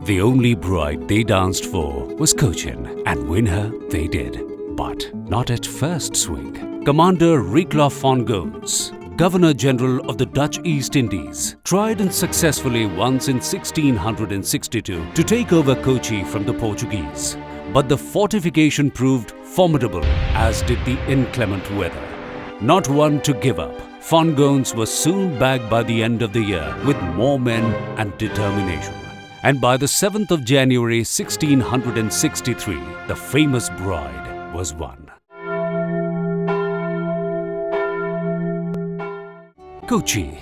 The only bride they danced for was Cochin, and win her they did. But not at first swing. Commander Riekloff von Goens, Governor-General of the Dutch East Indies, tried unsuccessfully once in 1662 to take over Kochi from the Portuguese. But the fortification proved formidable, as did the inclement weather. Not one to give up, von Goens was soon back by the end of the year with more men and determination. And by the 7th of January 1663, the famous bride was won. Kochi,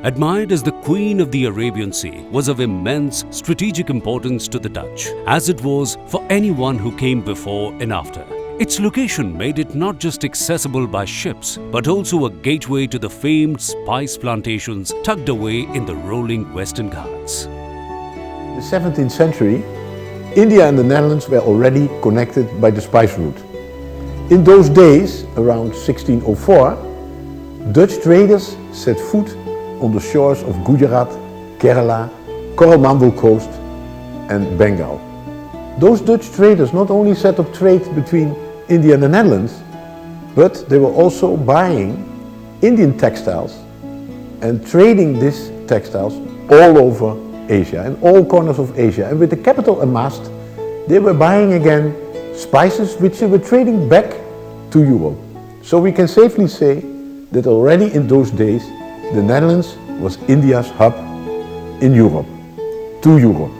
admired as the Queen of the Arabian Sea, was of immense strategic importance to the Dutch, as it was for anyone who came before and after. Its location made it not just accessible by ships, but also a gateway to the famed spice plantations tucked away in the rolling Western Ghats. In the 17th century, India and the Netherlands were already connected by the spice route. In those days, around 1604, Dutch traders set foot on the shores of Gujarat, Kerala, Coromandel Coast and Bengal. Those Dutch traders not only set up trade between India and the Netherlands, but they were also buying Indian textiles and trading these textiles all over Asia, in all corners of Asia. And with the capital amassed, they were buying again spices which they were trading back to Europe. So we can safely say that already in those days, the Netherlands was India's hub in Europe, to Europe.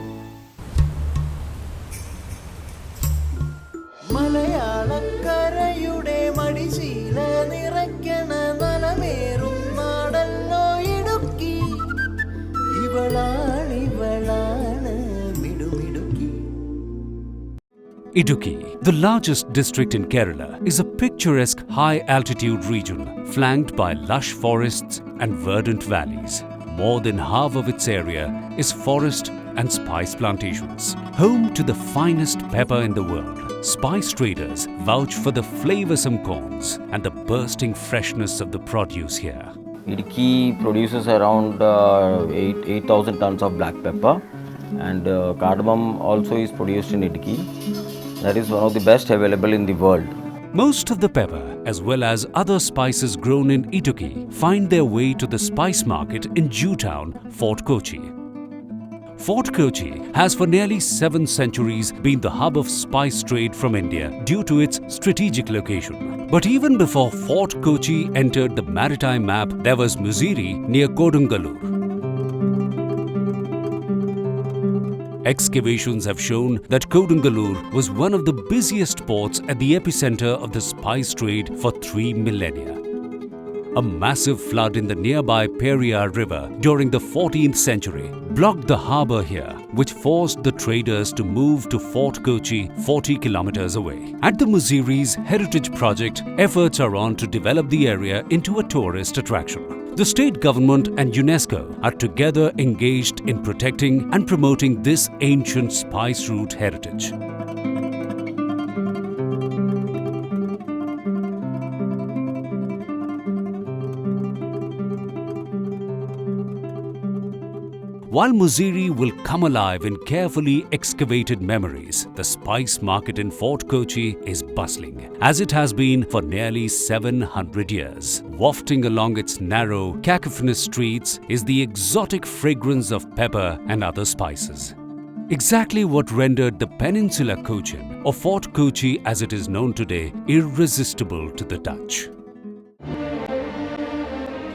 Idukki, the largest district in Kerala, is a picturesque high-altitude region flanked by lush forests and verdant valleys. More than half of its area is forest and spice plantations. Home to the finest pepper in the world, spice traders vouch for the flavoursome corns and the bursting freshness of the produce here. Idukki produces around 8,000 tons of black pepper, and cardamom also is produced in Idukki. That is one of the best available in the world. Most of the pepper, as well as other spices grown in Idukki, find their way to the spice market in Jewtown, Fort Kochi. Fort Kochi has for nearly 7 centuries been the hub of spice trade from India due to its strategic location. But even before Fort Kochi entered the maritime map, there was Mussoorie near Kodungalur. Excavations have shown that Kodungalur was one of the busiest ports at the epicenter of the spice trade for 3 millennia. A massive flood in the nearby Periyar River during the 14th century blocked the harbour here, which forced the traders to move to Fort Kochi 40 kilometers away. At the Mussoorie's Heritage Project, efforts are on to develop the area into a tourist attraction. The state government and UNESCO are together engaged in protecting and promoting this ancient spice route heritage. While Mussoorie will come alive in carefully excavated memories, the spice market in Fort Kochi is bustling, as it has been for nearly 700 years. Wafting along its narrow, cacophonous streets is the exotic fragrance of pepper and other spices. Exactly what rendered the Peninsula Cochin, or Fort Kochi as it is known today, irresistible to the Dutch.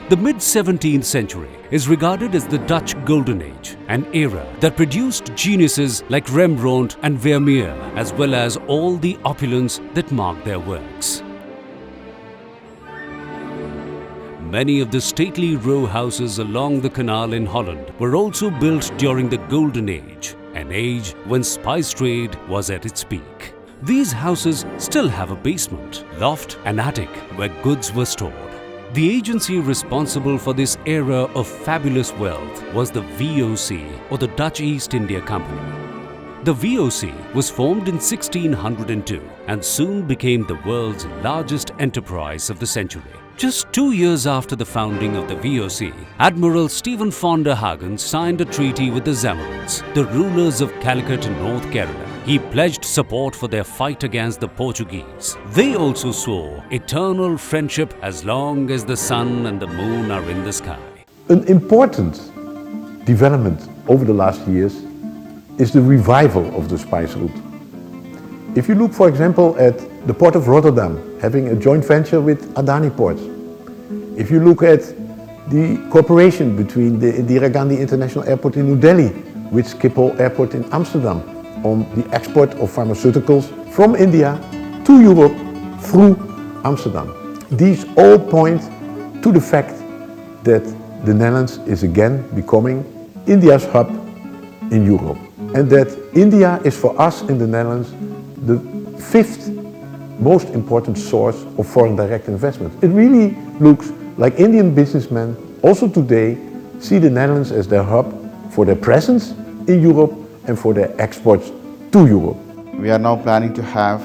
The mid-17th century is regarded as the Dutch Golden Age, an era that produced geniuses like Rembrandt and Vermeer, as well as all the opulence that marked their works. Many of the stately row houses along the canal in Holland were also built during the Golden Age, an age when spice trade was at its peak. These houses still have a basement, loft and attic where goods were stored. The agency responsible for this era of fabulous wealth was the VOC, or the Dutch East India Company. The VOC was formed in 1602 and soon became the world's largest enterprise of the century. Just 2 years after the founding of the VOC, Admiral Stephen von der Hagen signed a treaty with the Zamorins, the rulers of Calicut in North Kerala. He pledged support for their fight against the Portuguese. They also swore eternal friendship as long as the sun and the moon are in the sky. An important development over the last years is the revival of the spice route. If you look, for example, at the port of Rotterdam having a joint venture with Adani Ports, if you look at the cooperation between the Indira Gandhi International Airport in New Delhi with Schiphol Airport in Amsterdam on the export of pharmaceuticals from India to Europe through Amsterdam. These all point to the fact that the Netherlands is again becoming India's hub in Europe, and that India is for us in the Netherlands the fifth most important source of foreign direct investment. It really looks like Indian businessmen also today see the Netherlands as their hub for their presence in Europe and for their exports to Europe. We are now planning to have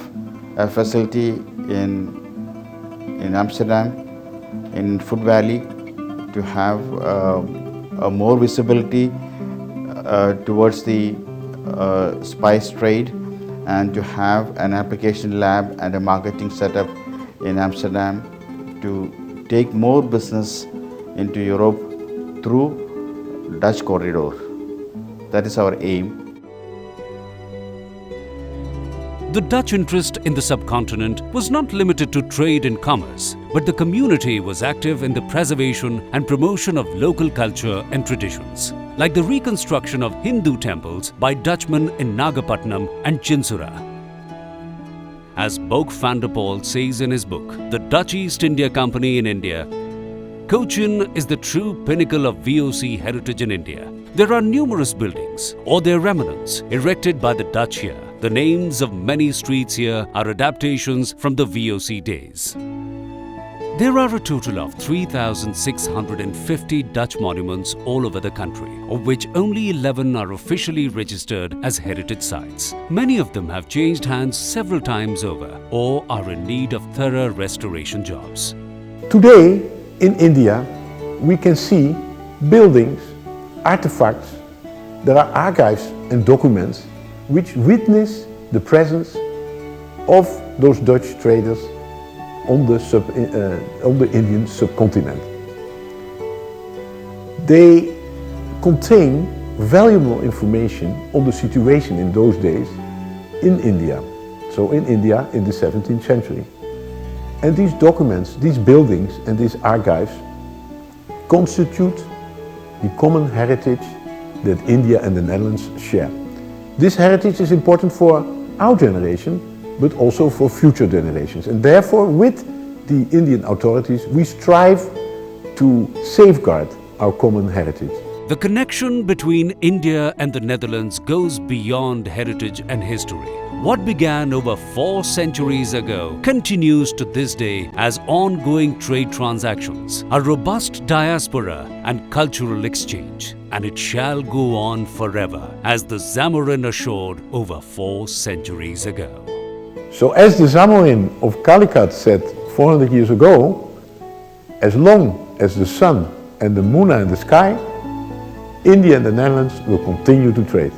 a facility in Amsterdam, in Food Valley, to have a more visibility towards the spice trade, and to have an application lab and a marketing setup in Amsterdam to take more business into Europe through Dutch corridor. That is our aim. The Dutch interest in the subcontinent was not limited to trade and commerce, but the community was active in the preservation and promotion of local culture and traditions, like the reconstruction of Hindu temples by Dutchmen in Nagapattinam and Chinsura. As Boek van der Poel says in his book, The Dutch East India Company in India, Cochin is the true pinnacle of VOC heritage in India. There are numerous buildings or their remnants erected by the Dutch here. The names of many streets here are adaptations from the VOC days. There are a total of 3,650 Dutch monuments all over the country, of which only 11 are officially registered as heritage sites. Many of them have changed hands several times over or are in need of thorough restoration jobs. Today in India we can see buildings, artifacts, there are archives and documents which witness the presence of those Dutch traders on the Indian subcontinent. They contain valuable information on the situation in those days in India. So in India in the 17th century. And these documents, these buildings and these archives constitute the common heritage that India and the Netherlands share. This heritage is important for our generation, but also for future generations. And therefore, with the Indian authorities, we strive to safeguard our common heritage. The connection between India and the Netherlands goes beyond heritage and history. What began over 4 centuries ago continues to this day as ongoing trade transactions, a robust diaspora and cultural exchange. And it shall go on forever, as the Zamorin assured over 4 centuries ago. So as the Zamorin of Calicut said 400 years ago, as long as the sun and the moon are in the sky, India and the Netherlands will continue to trade.